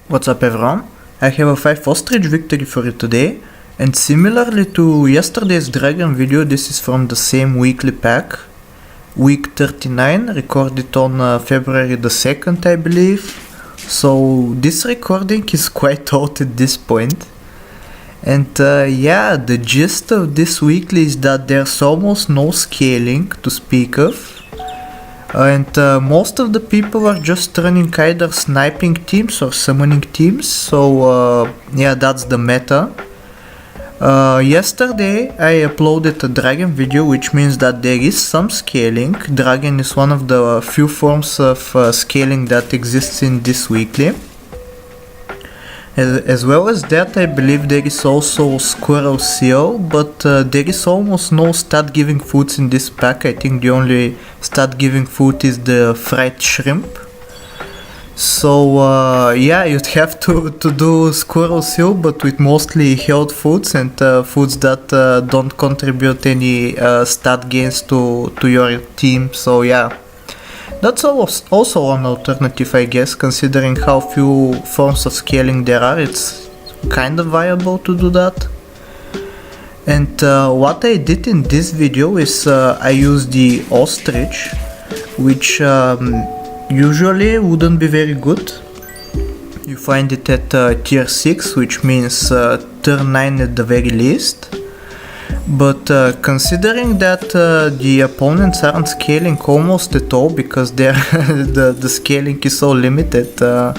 What's up everyone? I have a 5 Ostrich victory for you today, and similarly to yesterday's dragon video, this is from the same weekly pack, week 39, recorded on February the 2nd I believe. So this recording is quite old at this point. And yeah, the gist of this weekly is that there's almost no scaling to speak of. And most of the people are just running either sniping teams or summoning teams, so yeah, that's the meta. Yesterday I uploaded a dragon video, which means that there is some scaling. Dragon is one of the few forms of scaling that exists in this weekly. As well as that, I believe there is also Squirrel Seal, but there is almost no stat giving foods in this pack. I think the only stat giving food is the fried shrimp. So yeah, you'd have to do Squirrel Seal, but with mostly health foods and foods that don't contribute any stat gains to your team. So yeah. That's also an alternative, I guess, considering how few forms of scaling there are. It's kind of viable to do that. And what I did in this video is I used the Ostrich, which usually wouldn't be very good. You find it at tier 6, which means turn 9 at the very least. But considering that the opponents aren't scaling almost at all because the scaling is so limited, the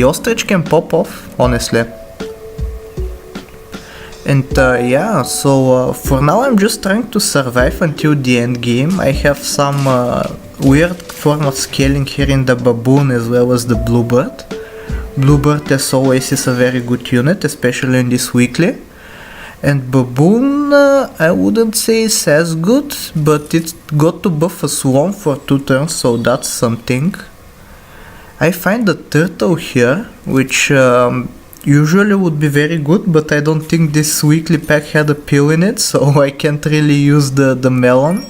Ostrich can pop off, honestly. And yeah, so for now I'm just trying to survive until the end game. I have some weird form of scaling here in the Baboon as well as the Bluebird. Bluebird, as always, is a very good unit, especially in this weekly. And Baboon, I wouldn't say is as good, but it's got to buff a Swarm for 2 turns, so that's something. I find the Turtle here, which usually would be very good, but I don't think this weekly pack had a pill in it, so I can't really use the melon.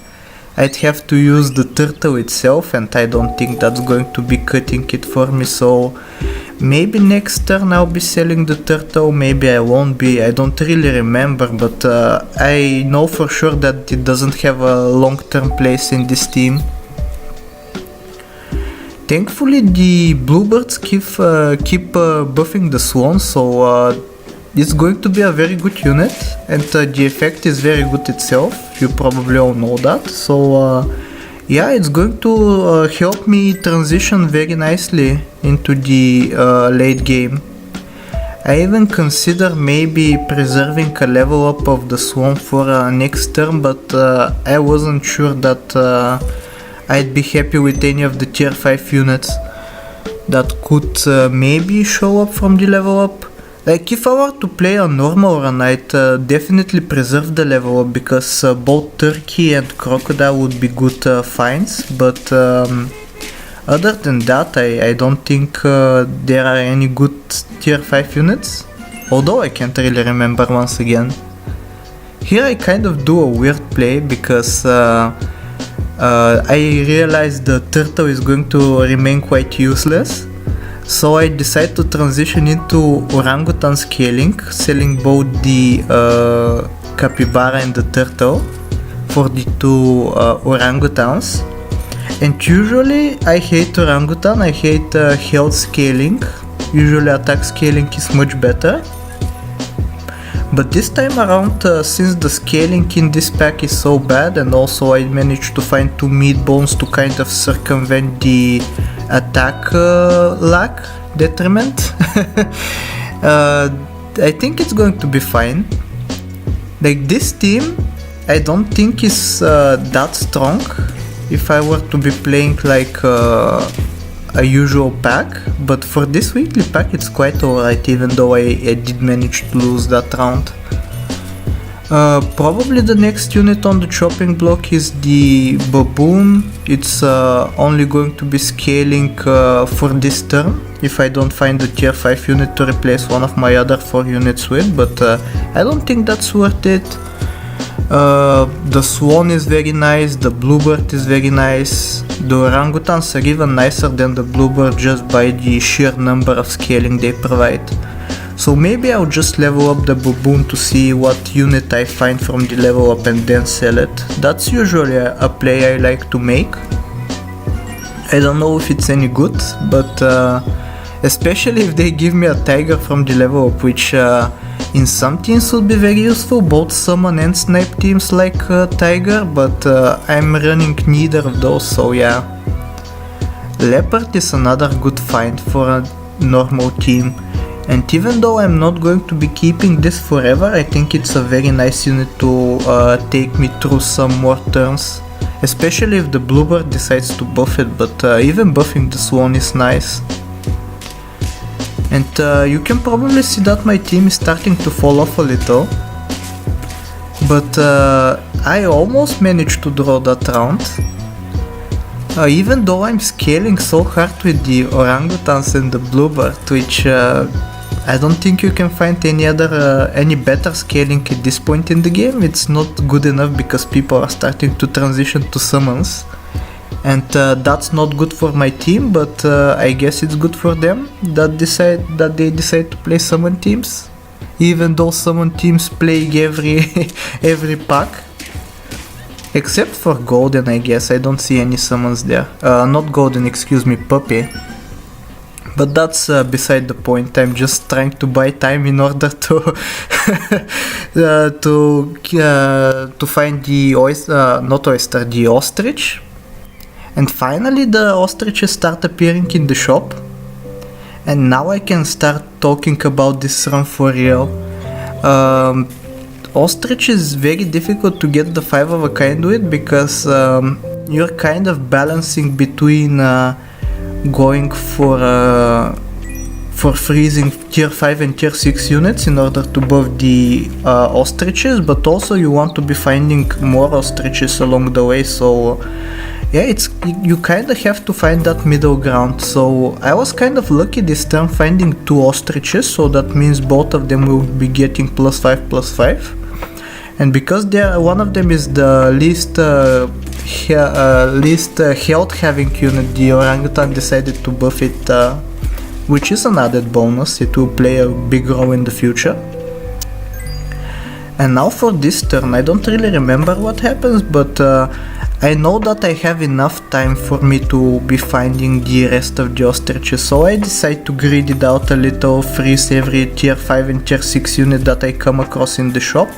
I'd have to use the Turtle itself, and I don't think that's going to be cutting it for me, so maybe next turn I'll be selling the Turtle, maybe I won't be, I don't really remember, but I know for sure that it doesn't have a long-term place in this team. Thankfully the Bluebirds keep buffing the Swan, so it's going to be a very good unit, and the effect is very good itself, you probably all know that, so yeah, it's going to help me transition very nicely into the late game. I even consider maybe preserving a level up of the Swarm for next turn, but I wasn't sure that I'd be happy with any of the tier 5 units that could maybe show up from the level up. Like, if I were to play a normal run, I'd definitely preserve the level up, because both Turkey and Crocodile would be good finds, but other than that, I don't think there are any good tier 5 units, although I can't really remember once again. Here I kind of do a weird play, because I realized the Turtle is going to remain quite useless. So I decided to transition into orangutan scaling, selling both the capybara and the turtle for the 2 orangutans. And usually I hate orangutan, I hate health scaling, usually attack scaling is much better. But this time around, since the scaling in this pack is so bad, and also I managed to find 2 meat bones to kind of circumvent the attack lack detriment, I think it's going to be fine. Like, this team I don't think is that strong if I were to be playing like a usual pack, but for this weekly pack it's quite alright, even though I did manage to lose that round. Probably the next unit on the chopping block is the Baboon. It's only going to be scaling for this turn, if I don't find a tier 5 unit to replace one of my other 4 units with, but I don't think that's worth it. The swan is very nice, the bluebird is very nice. The orangutans are even nicer than the bluebird just by the sheer number of scaling they provide. So maybe I'll just level up the baboon to see what unit I find from the level up and then sell it. That's usually a play I like to make. I don't know if it's any good, but especially if they give me a tiger from the level up, which in some teams would be very useful, both summon and snipe teams like tiger, but I'm running neither of those, so yeah. Leopard is another good find for a normal team, and even though I'm not going to be keeping this forever, I think it's a very nice unit to take me through some more turns, especially if the bluebird decides to buff it, but even buffing the swan is nice. And you can probably see that my team is starting to fall off a little, but I almost managed to draw that round. Even though I'm scaling so hard with the orangutans and the bluebird, which I don't think you can find any better scaling at this point in the game. It's not good enough because people are starting to transition to summons. And that's not good for my team, but I guess it's good for them that they decide to play summon teams, even though summon teams plague every pack, except for golden. I guess I don't see any summons there. Not golden, excuse me, puppy. But that's beside the point. I'm just trying to buy time in order to to find the the ostrich. And finally the ostriches start appearing in the shop, and now I can start talking about this run for real. Ostrich is very difficult to get the 5 of a kind with, because you're kind of balancing between going for freezing tier 5 and tier 6 units in order to buff the ostriches, but also you want to be finding more ostriches along the way, so yeah, you kind of have to find that middle ground. So I was kind of lucky this turn finding 2 ostriches, so that means both of them will be getting +5/+5. And because one of them is the least health having unit, the orangutan decided to buff it, which is an added bonus. It will play a big role in the future. And now for this turn, I don't really remember what happens, but I know that I have enough time for me to be finding the rest of the ostriches, so I decide to grid it out a little, freeze every tier 5 and tier 6 unit that I come across in the shop.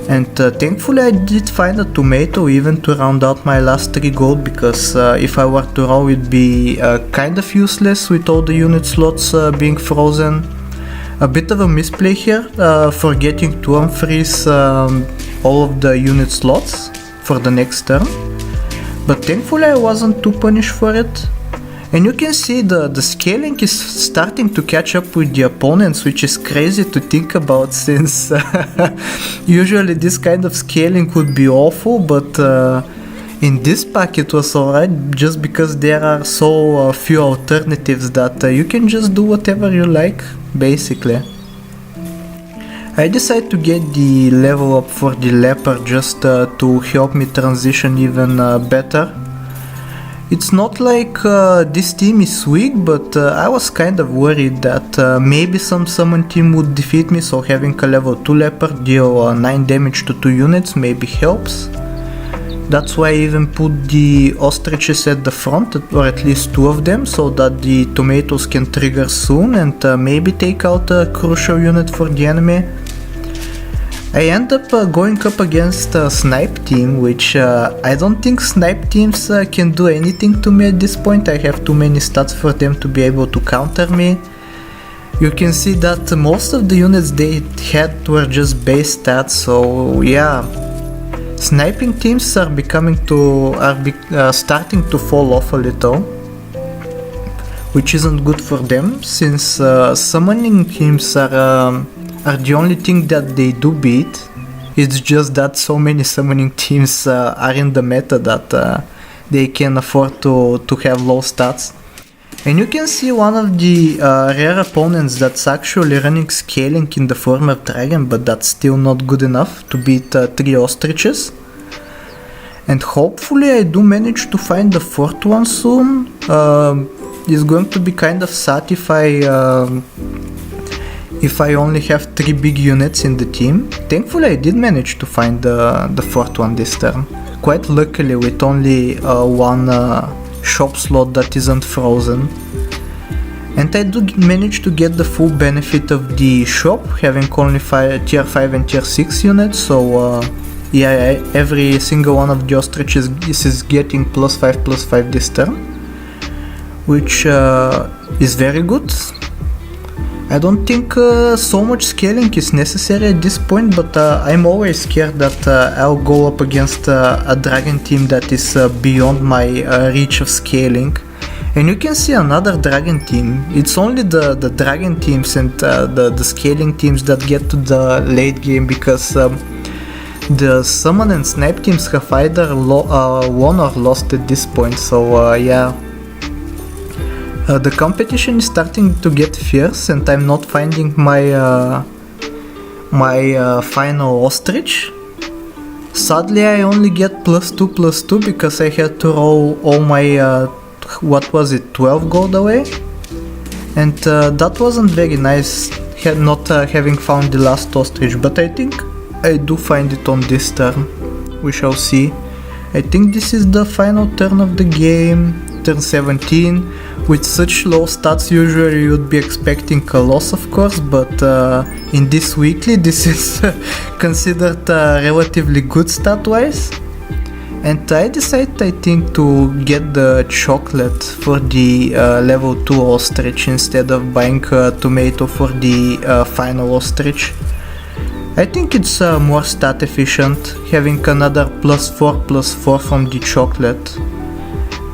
And thankfully I did find a tomato even to round out my last 3 gold, because if I were to roll it would be kind of useless with all the unit slots being frozen. A bit of a misplay here, forgetting to unfreeze all of the unit slots for the next turn, but thankfully I wasn't too punished for it. And you can see the scaling is starting to catch up with the opponents, which is crazy to think about, since usually this kind of scaling would be awful, but in this pack it was alright, just because there are so few alternatives that you can just do whatever you like, basically. I decided to get the level up for the leopard just to help me transition even better. It's not like this team is weak, but I was kind of worried that maybe some summon team would defeat me, so having a level 2 leopard deal 9 damage to 2 units maybe helps. That's why I even put the ostriches at the front, or at least 2 of them, so that the tomatoes can trigger soon and maybe take out a crucial unit for the enemy. I end up going up against a snipe team, which I don't think snipe teams can do anything to me at this point. I have too many stats for them to be able to counter me. You can see that most of the units they had were just base stats, so yeah. Sniping teams are starting to fall off a little, which isn't good for them, since summoning teams are the only thing that they do beat. It's just that so many summoning teams are in the meta that they can afford to have low stats. And you can see one of the rare opponents that's actually running scaling in the former dragon, but that's still not good enough to beat 3 ostriches. And hopefully I do manage to find the fourth one soon. It's going to be kind of sad if I only have 3 big units in the team. Thankfully I did manage to find the fourth one this turn. Quite luckily with only one shop slot that isn't frozen. And I do manage to get the full benefit of the shop, having only tier 5 and tier 6 units, so yeah, every single one of the ostriches is getting +5/+5 this turn, which is very good. I don't think so much scaling is necessary at this point, but I'm always scared that I'll go up against a dragon team that is beyond my reach of scaling. And you can see another dragon team. It's only the dragon teams and the scaling teams that get to the late game, because the summon and snipe teams have either won or lost at this point, so yeah. The competition is starting to get fierce and I'm not finding my final ostrich. Sadly I only get +2/+2 because I had to roll all my, 12 gold away. And that wasn't very nice, not having found the last ostrich, but I think I do find it on this turn. We shall see. I think this is the final turn of the game, turn 17. With such low stats usually you would be expecting a loss, of course, but in this weekly this is considered relatively good stat wise. And I decided, I think, to get the chocolate for the level 2 ostrich instead of buying a tomato for the final ostrich. I think it's more stat efficient, having another +4/+4 from the chocolate.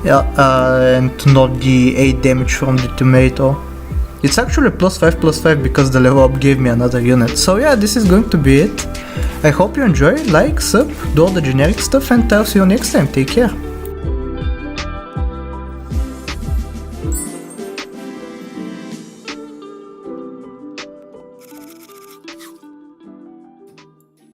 Yeah, and not the 8 damage from the tomato. It's actually +5/+5 because the level up gave me another unit. So yeah, this is going to be it. I hope you enjoy, like, sub, do all the generic stuff, and I'll see you next time. Take care.